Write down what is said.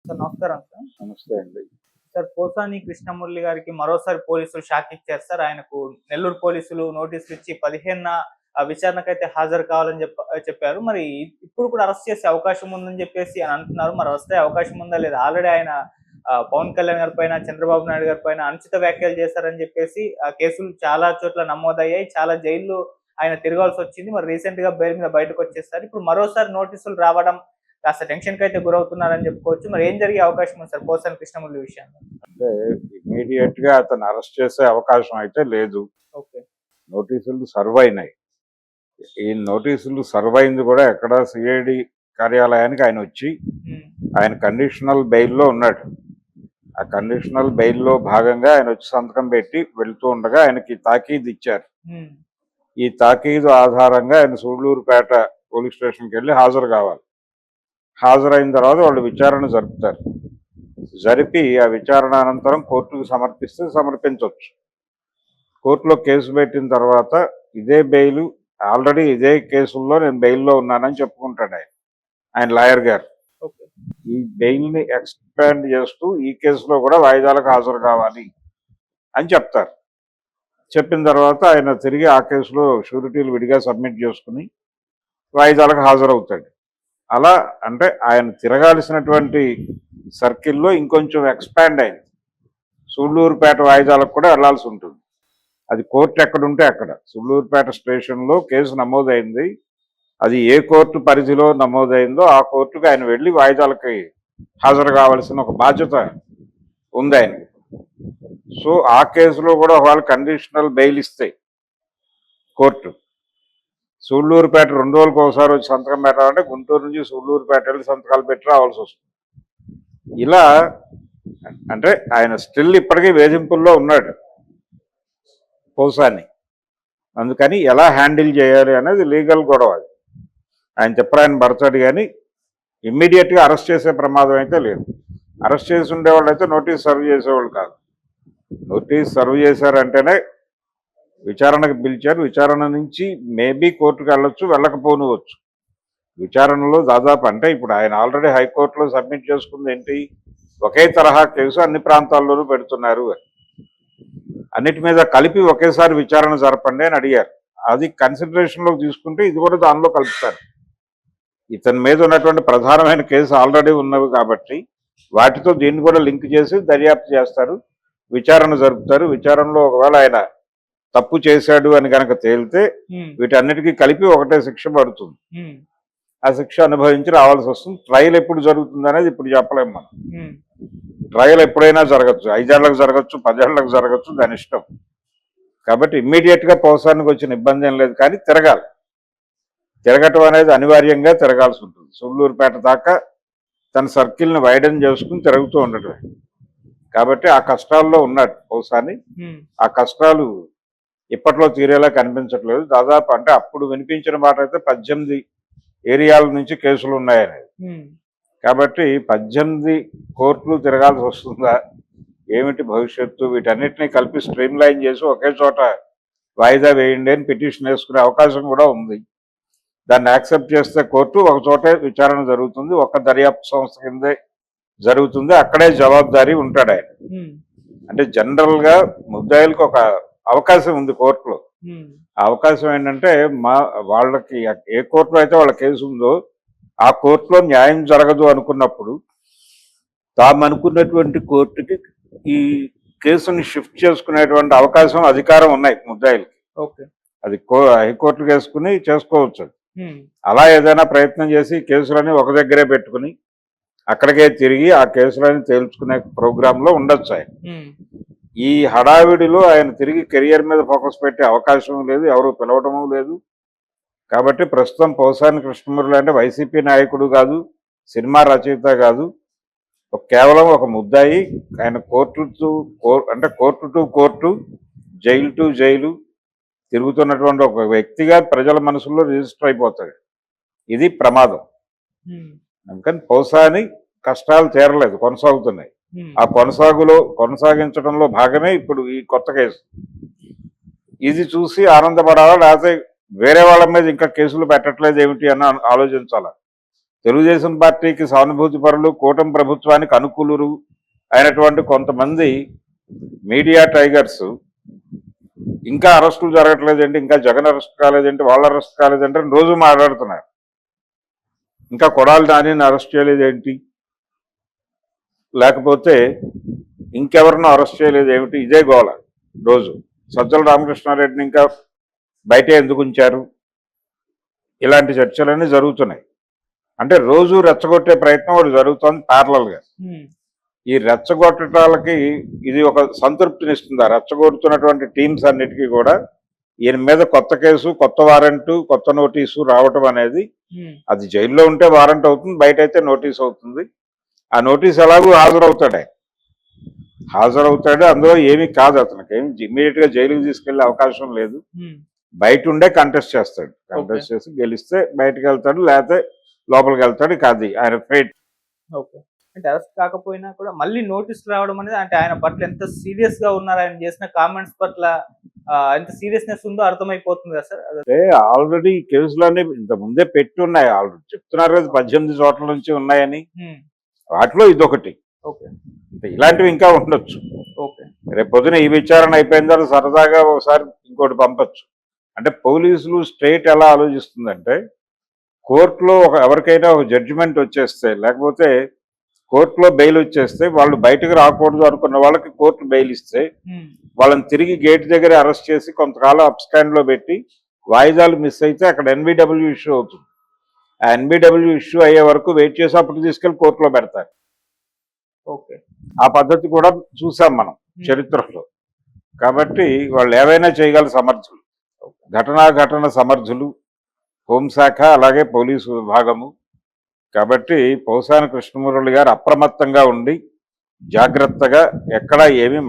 Sir నమస్కారం sir. నమస్తే అండి. సార్ పోసాని కృష్ణమురళి గారికి మరోసారి పోలీసులు షాక్ ఇచ్చారు సార్. ఆయనకు నెల్లూరు పోలీసులు నోటీసులు ఇచ్చి 15న విచారణకైతే హాజరు కావాలని చెప్పారు. మరి ఇప్పుడు కూడా అరెస్ట్ చేసే అవకాశం ఉందని చెప్పేసి అని అంటున్నారు. మరి వస్తే అవకాశం ఉందా లేదా? ఆల్రెడీ ఆయన పవన్ కళ్యాణ్ గారి పైన, చంద్రబాబు నాయుడు గారి పైన అనుచిత వ్యాఖ్యలు చేశారని చెప్పేసి ఆ కేసులు చాలా చోట్ల నమోదయ్యాయి. చాలా జైల్లో ఆయన తిరగాల్సి వచ్చింది. మరి రీసెంట్ గా బెయిల్ మీద బయటకు వచ్చేసారు. ఇప్పుడు మరోసారి నోటీసులు రావడం కాస్త టెన్షన్ కి అయితే గురవుతున్నారని చెప్పుకోవచ్చు. మరి ఏం జరిగే అవకాశం ఉంది సార్ పోసాని కృష్ణమురళి విషయంలో? అంటే ఇమీడియట్ గా అతను అరెస్ట్ చేసే అవకాశం అయితే లేదు. ఓకే. నోటీసులు సర్వ్ అయినాయి. ఈ నోటీసులు సర్వ్ అయింది కూడా ఎక్కడ సిఐడి కార్యాలయానికి ఆయన వచ్చి ఆయన కండిషనల్ బెయిల్లో ఉన్నాడు. ఆ కండిషనల్ బెయిల్లో భాగంగా ఆయన వచ్చి సంతకం పెట్టి వెళ్తూ ఉండగా ఆయనకి తాకీదు ఇచ్చారు. ఈ తాకీదు ఆధారంగా ఆయన సూళ్లూరుపేట పోలీస్ స్టేషన్కి వెళ్ళి హాజరు కావాలి. హాజరైన తర్వాత వాళ్ళు విచారణ జరుపుతారు. జరిపి ఆ విచారణ అనంతరం కోర్టుకు సమర్పిస్తే సమర్పించవచ్చు. కోర్టులో కేసు పెట్టిన తర్వాత ఇదే బెయిల్, ఆల్రెడీ ఇదే కేసుల్లో నేను బెయిల్లో ఉన్నానని చెప్పుకుంటాడు ఆయన లాయర్ గారు. ఈ బెయిల్ని ఎక్స్పాండ్ చేస్తూ ఈ కేసులో కూడా వాయిదాలకు హాజరు కావాలి అని చెప్తారు. చెప్పిన తర్వాత ఆయన తిరిగి ఆ కేసులో షూరిటీలు విడిగా సబ్మిట్ చేసుకుని వాయిదాలకు హాజరవుతాడు. అలా అంటే ఆయన తిరగాల్సినటువంటి సర్కిల్లో ఇంకొంచెం ఎక్స్పాండ్ అయింది. సూళ్లూరుపేట వాయిదాలకు కూడా వెళ్లాల్సి ఉంటుంది. అది కోర్టు ఎక్కడుంటే అక్కడ. సూళ్లూరుపేట స్టేషన్లో కేసు నమోదైంది. అది ఏ కోర్టు పరిధిలో నమోదైందో ఆ కోర్టుకు ఆయన వెళ్ళి వాయిదాలకి హాజరు కావాల్సిన ఒక బాధ్యత ఉంది ఆయనకి. సో ఆ కేసులో కూడా వాళ్ళు కండిషనల్ బెయిల్ ఇస్తాయి కోర్టు. సూళ్లూరుపేట 2 రోజులకు ఒకసారి వచ్చి సంతకం పెట్టాలంటే గుంటూరు నుంచి సూళ్లూరుపేట వెళ్ళి సంతకాలు పెట్టి రావాల్సి వస్తుంది. ఇలా అంటే ఆయన స్టిల్ ఇప్పటికీ వేధింపుల్లో ఉన్నాడు పోసాని. అందుకని ఎలా హ్యాండిల్ చేయాలి అనేది లీగల్ గొడవ. అది ఆయన చెప్పరాయని పడతాడు, కానీ ఇమ్మీడియట్గా అరెస్ట్ చేసే ప్రమాదం అయితే లేదు. అరెస్ట్ చేసి ఉండేవాళ్ళు అయితే నోటీస్ సర్వ్ చేసేవాళ్ళు కాదు. నోటీస్ సర్వ్ చేశారంటేనే విచారణకు పిలిచారు. విచారణ నుంచి మేబీ కోర్టుకు వెళ్ళొచ్చు, వెళ్ళకపోనివచ్చు. విచారణలో దాదాపు అంటే ఇప్పుడు ఆయన ఆల్రెడీ హైకోర్టులో సబ్మిట్ చేసుకుంది ఏంటి, ఒకే తరహా కేసు అన్ని ప్రాంతాల్లోనూ పెడుతున్నారు, అన్నిటి మీద కలిపి ఒకేసారి విచారణ జరపండి అని అడిగారు. అది కన్సిడరేషన్లోకి తీసుకుంటే ఇది కూడా దానిలో కలుపుతారు. ఇతని మీద ఉన్నటువంటి ప్రధానమైన కేసు ఆల్రెడీ ఉన్నవి కాబట్టి వాటితో దీన్ని కూడా లింక్ చేసి దర్యాప్తు చేస్తారు, విచారణ జరుపుతారు. విచారణలో ఒకవేళ ఆయన తప్పు చేశాడు అని కనుక తేలితే వీటన్నిటికీ కలిపి ఒకటే శిక్ష పడుతుంది. ఆ శిక్ష అనుభవించి రావాల్సి వస్తుంది. ట్రయల్ ఎప్పుడు జరుగుతుంది అనేది ఇప్పుడు చెప్పలేము మనం. ట్రయల్ ఎప్పుడైనా జరగచ్చు, 5 ఏళ్లకు జరగచ్చు, 10 ఏళ్లకు జరగచ్చు, దాని ఇష్టం. కాబట్టి ఇమ్మీడియట్గా పోసానికి వచ్చిన ఇబ్బంది ఏం లేదు, కానీ తిరగాలి. తిరగటం అనేది అనివార్యంగా తిరగాల్సి ఉంటుంది. సూళ్లూరుపేట దాకా తన సర్కిల్ని వైడన్ చేసుకుని తిరుగుతూ ఉండటమే. కాబట్టి ఆ కష్టాల్లో ఉన్నాడు పోసాని. ఆ కష్టాలు ఇప్పట్లో తీరేలా కనిపించట్లేదు. దాదాపు అంటే అప్పుడు వినిపించిన మాట అయితే 18 ఏరియాల నుంచి కేసులు ఉన్నాయనేది. కాబట్టి 18 కోర్టులు తిరగాల్సి వస్తుందా, ఏమిటి భవిష్యత్తు, వీటన్నిటినీ కలిపి స్ట్రీమ్ లైన్ చేసి ఒకే చోట వాయిదా వేయండి అని పిటిషన్ వేసుకునే అవకాశం కూడా ఉంది. దాన్ని యాక్సెప్ట్ చేస్తే కోర్టు ఒక చోటే విచారణ జరుగుతుంది, ఒక దర్యాప్తు సంస్థ కిందే జరుగుతుంది, అక్కడే జవాబుదారీ ఉంటాడు ఆయన. అంటే జనరల్ గా ముద్దాయిలకు ఒక అవకాశం ఉంది కోర్టులో. ఆ అవకాశం ఏంటంటే వాళ్ళకి ఏ కోర్టులో అయితే వాళ్ళ కేసు ఉందో ఆ కోర్టులో న్యాయం జరగదు అనుకున్నప్పుడు తాము అనుకున్నటువంటి కోర్టుకి ఈ కేసుని షిఫ్ట్ చేసుకునేటువంటి అవకాశం, అధికారం ఉన్నాయి ముద్దాయిలకి. అది హైకోర్టుకు వేసుకుని చేసుకోవచ్చు. అలా ఏదైనా ప్రయత్నం చేసి కేసులని ఒక దగ్గరే పెట్టుకుని అక్కడికే తిరిగి ఆ కేసులని తేల్చుకునే ప్రోగ్రాంలో ఉండొచ్చు ఆయన. ఈ హడావిడిలో ఆయన తిరిగి కెరియర్ మీద ఫోకస్ పెట్టే అవకాశం లేదు, ఎవరు పిలవటము లేదు. కాబట్టి ప్రస్తుతం పోసాని కృష్ణమురళి అంటే వైసీపీ నాయకుడు కాదు, సినిమా రచయిత కాదు, కేవలం ఒక ముద్దాయి. ఆయన court to court, jail to jail తిరుగుతున్నటువంటి ఒక వ్యక్తిగా ప్రజల మనసుల్లో రిజిస్టర్ అయిపోతాడు. ఇది ప్రమాదం. అందుకని పోసాని కష్టాలు తీరలేదు, కొనసాగుతున్నాయి. ఆ కొనసాగించడంలో భాగమే ఇప్పుడు ఈ కొత్త కేసు. ఇది చూసి ఆనందపడాలా, లేకపోతే వేరే వాళ్ళ మీద ఇంకా కేసులు పెట్టట్లేదు ఏమిటి అని ఆలోచించాలా. తెలుగుదేశం పార్టీకి సానుభూతి పరులు, కూటమి ప్రభుత్వానికి అనుకూలురు అయినటువంటి కొంతమంది మీడియా టైగర్స్ ఇంకా అరెస్టులు జరగట్లేదండి, ఇంకా జగన్ అరెస్ట్ కాలేదంటే, వాళ్ళు అరెస్ట్ కాలేదంటే రోజు మాట్లాడుతున్నారు. ఇంకా కొడాలి నానిని అరెస్ట్ చేయలేదేంటి, లేకపోతే ఇంకెవరినో అరెస్ట్ చేయలేదు ఏమిటి, ఇదే గోల రోజు. సజ్జల రామకృష్ణారెడ్డిని ఇంకా బయటే ఎందుకు ఉంచారు, ఇలాంటి చర్చలన్నీ జరుగుతున్నాయి. అంటే రోజు రెచ్చగొట్టే ప్రయత్నం ఒకటి జరుగుతుంది ప్యారలల్గా. ఈ రెచ్చగొట్టడాలకి ఇది ఒక సంతృప్తినిస్తుంది. ఆ రెచ్చగొడుతున్నటువంటి టీమ్స్ అన్నిటికీ కూడా ఈయన మీద కొత్త కేసు, కొత్త వారెంటు, కొత్త నోటీసు రావటం అనేది, అది జైల్లో ఉంటే వారెంట్ అవుతుంది, బయట అయితే నోటీస్ అవుతుంది. ఆ నోటీస్ ఎలాగూ హాజరవుతాడు, అందులో ఏమీ కాదు, అతనికి ఏమి ఇమ్మీడియట్ గా జైలుకి తీసుకెళ్లే అవకాశం లేదు. బయట ఉండే కంటెస్ట్ చేస్తాడు, కంటెస్ట్ చేసి గెలిస్తే బయటకు వెళ్తాడు, లేకపోతే లోపలికి వెళ్తాడు. కాదు ఆయన ఫేట్. ఓకే, అంటే అరెస్ట్ కాకపోయినా కూడా మళ్ళీ నోటీసులు రావడం అనేది, అంటే ఆయన పట్ల ఎంత సీరియస్ గా ఉన్నారు, ఆయన చేసిన కామెంట్స్ పట్ల ఎంత సీరియస్నెస్ ఉందో అర్థమైపోతుంది కదా సార్. అంటే ఆల్రెడీ కేసులన్నీ ఇంత ముందే పెట్టి ఉన్నాయి, ఆల్రెడీ చెప్తున్నారు కదా 18 చోట్ల నుంచి ఉన్నాయని. వాటిలో ఇదొకటి. ఓకే, ఇలాంటివి ఇంకా ఉండొచ్చు. ఓకే, రేపు పొద్దున ఈ విచారణ అయిపోయిన తర్వాత సరదాగా ఒకసారి ఇంకోటి పంపచ్చు. అంటే పోలీసులు స్టేట్ ఎలా ఆలోచిస్తుందంటే, కోర్టులో ఎవరికైనా ఒక జడ్జిమెంట్ వచ్చేస్తే, లేకపోతే కోర్టులో బెయిల్ వచ్చేస్తే, వాళ్ళు బయటకు రాకూడదు అనుకున్న వాళ్ళకి కోర్టు బెయిల్ ఇస్తే, వాళ్ళని తిరిగి గేట్ దగ్గర అరెస్ట్ చేసి కొంతకాలం అబ్స్కాండ్ లో పెట్టి, వాయిదాలు మిస్ అయితే అక్కడ ఎన్బిడబ్ల్యూ ఇష్యూ అవుతుంది. ఆ ఎన్బిడబ్ల్యూ ఇష్యూ అయ్యే వరకు వెయిట్ చేసి అప్పుడు తీసుకెళ్లి కోర్టులో పెడతారు. ఓకే, ఆ పద్ధతి కూడా చూసాం మనం చరిత్రలో. కాబట్టి వాళ్ళు ఏవైనా చేయగల సమర్థులు, ఘటన సమర్థులు హోంశాఖ, అలాగే పోలీసు విభాగము. కాబట్టి పోసాని కృష్ణమురళి గారు అప్రమత్తంగా ఉండి జాగ్రత్తగా ఎక్కడా ఏమీ